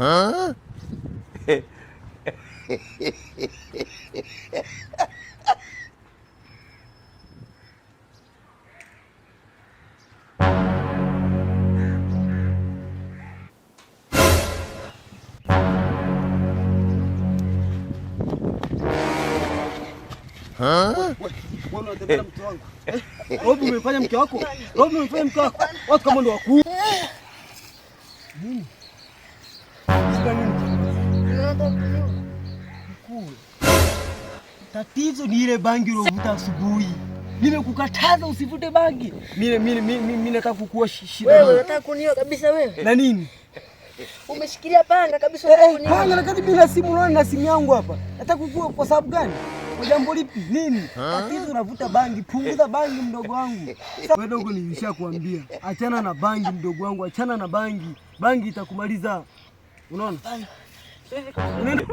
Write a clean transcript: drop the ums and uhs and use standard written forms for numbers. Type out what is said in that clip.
Huh? Robi umefanya mke wako? Robi umefanya mke wako? Watu kama ndio wakuu. Nini? Shida nini? Tatizo ni ile bangi ulovuta asubuhi. Nimekukataza usivute bangi. Mimi nataka kukua shida. Wewe unataka kunioa kabisa wewe? Na nini? Umeshikilia panga kabisa unataka panga na kadi bila simu unaona na simu yangu hapa. Nataka kukua kwa sababu gani? Kwa jambo lipi? Nini? Tatizo unavuta bangi, punguza bangi mdogo wangu. Wewe dogo nilishakwambia, achana na bangi mdogo wangu, achana na bangi. Bangi itakumaliza. Unaona? Unaenda.